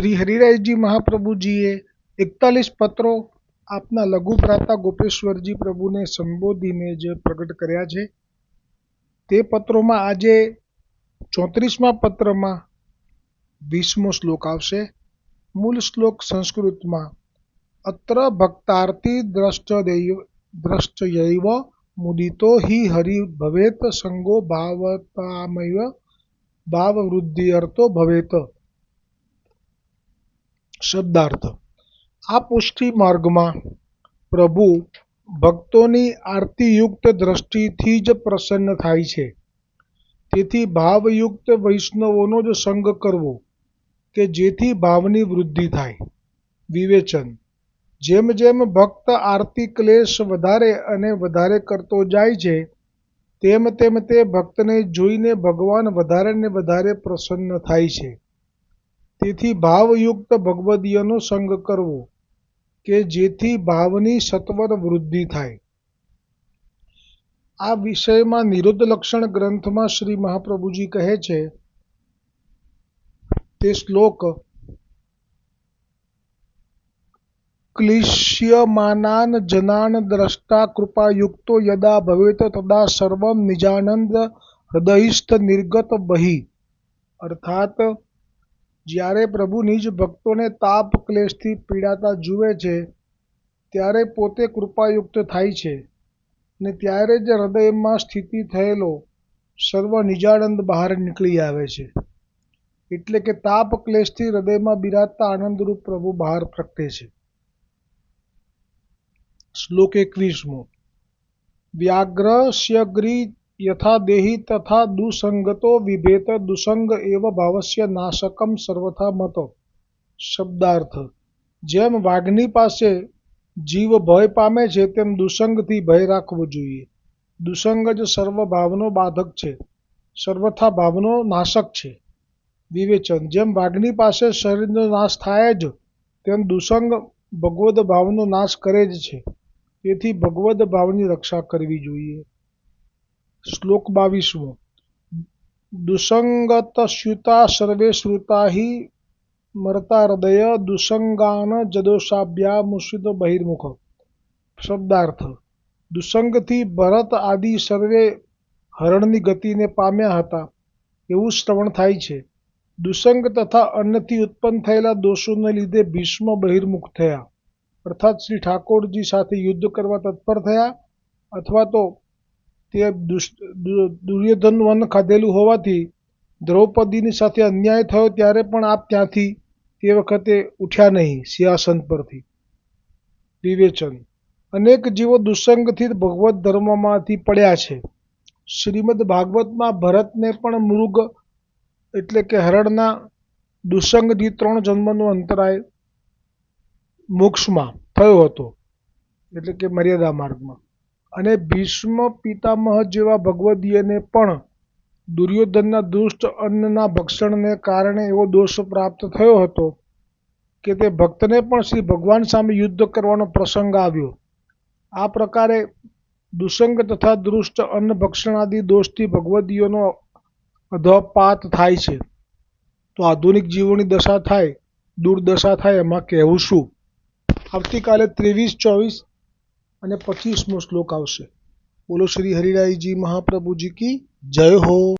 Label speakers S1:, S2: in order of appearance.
S1: श्री हरिरायजी महाप्रभुजीए 41 पत्रों आपना लघु भ्राता गोपेश्वरजी प्रभुने संबोधीने जे प्रकट कर्या छे ते पत्रों आज 34मा पत्र में 20मो श्लोक आवशे। मूल श्लोक संस्कृत में अत्र भक्तार्थी द्रष्टयैव मुदितो हि हरि भवेत संगो भावतामैव भाववृद्धिअर्थो भवेत। शब्दार्थ आ पुष्टि मार्ग में प्रभु भक्तोनी आरतीयुक्त दृष्टिथी ज प्रसन्न थाय छे। तेथी भावयुक्त वैष्णवोनो ज संग करवो के जेथी भावनी वृद्धि थाय। विवेचन जेम जेम भक्त आरती क्लेश वधारे अने वधारे करतो जाय छे तेम तेम ते भक्तने जोईने भगवान वधारे ने वधारे प्रसन्न थाय छे। तेथी भावयुक्त भगवदीयनो संग करवो के जेथी भावनी सत्वर वृद्धि थाय। आ विषय में निरुद्ध लक्षण ग्रंथ में श्री महाप्रभुजी कहे छे ते श्लोक क्लिश्यमानान् जनान् द्रष्टा कृपायुक्तो यदा भवेत तदा सर्वं निजानंद हृदयस्थ निर्गत बहि। अर्थात ज्यारे प्रभु निज भक्तों ने ताप क्लेश थी पीड़ाता जुए छे त्यारे पोते कृपायुक्त थाय छे ने त्यारे ज हृदय में स्थिति थयेलो सर्व निजानंद बहार निकली आवे छे। एटले के ताप क्लेश थी हृदय में बिराजता आनंदरूप प्रभु बहार प्रगटे छे। श्लोक 21मो व्याघ्रस्यग्रि यथा देहि तथा दुसंगतो विभेत दुसंग एव भावस्य नाशकम सर्वथा मत। शब्दार्थ जेम वाघनी पासे जीव भय पामे छे तेम दुसंगथी भय राखवो जोईए। दुसंग ज सर्व भावनो बाधक छे, सर्वथा भावनो नाशक छे। विवेचन जेम वाघनी पासे शरीरनो नाश थाय ज तेम दुसंग भगवद भावनो नाश करे ज छे। तेथी भगवद भावनी रक्षा करवी जोईए। श्लोक 22मो दुसंगतस्युता सर्वे श्रुता हि मरता हृदय दुसंगान जदोषाभ्या मुषित बहिर्मुख। शब्दार्थ दुसंगथी भरत आदि सर्वे हरणनी गति ने पाम्या हता एवं श्रवण थाय छे। दुसंग तथा अन्नथी उत्पन्न थयेला दोषोने लीधे भीष्म बहिर्मुख थया अर्थात श्री ठाकोरजी साथे युद्ध करवा तत्पर थया अथवा तो ते दुर्योधन वन खाधेलू होवाथी द्रौपदीनी साथे अन्याय थयो त्यारे पण आप त्यांथी ते वखते उठ्या नहीं सिंहासन परथी। विवेचन अनेक जीवो दुसंगथी भगवत धर्ममांथी पड्या छे। श्रीमद भागवत में भरत ने पण मृग एटले के हरणना दुसंगथी 3 जन्मनो अंतराय मोक्ष में थयो हतो एटले के मर्यादा मार्ग में। अने भीष्म पितामह जेवा भगवदीयने पण दुर्योधनना दुष्ट अन्नना भक्षणने कारणे एवो दोष प्राप्त थयो हतो के ते भक्तने पण श्री भगवान सामे युद्ध करवानो प्रसंग आव्यो। आ प्रकारे दुसंग तथा दुष्ट अन्न भक्षणादि दोषथी भगवदीयोनो अधपात थाय छे। तो आधुनिक जीवोनी दशा थाय दुर्दशा थाय एमां कहेवुं शुं। आवतीकाले 23, 24 અને 25મો શ્લોક આવશે। બોલો શ્રી હરિરાયજી મહાપ્રભુજી की जय हो।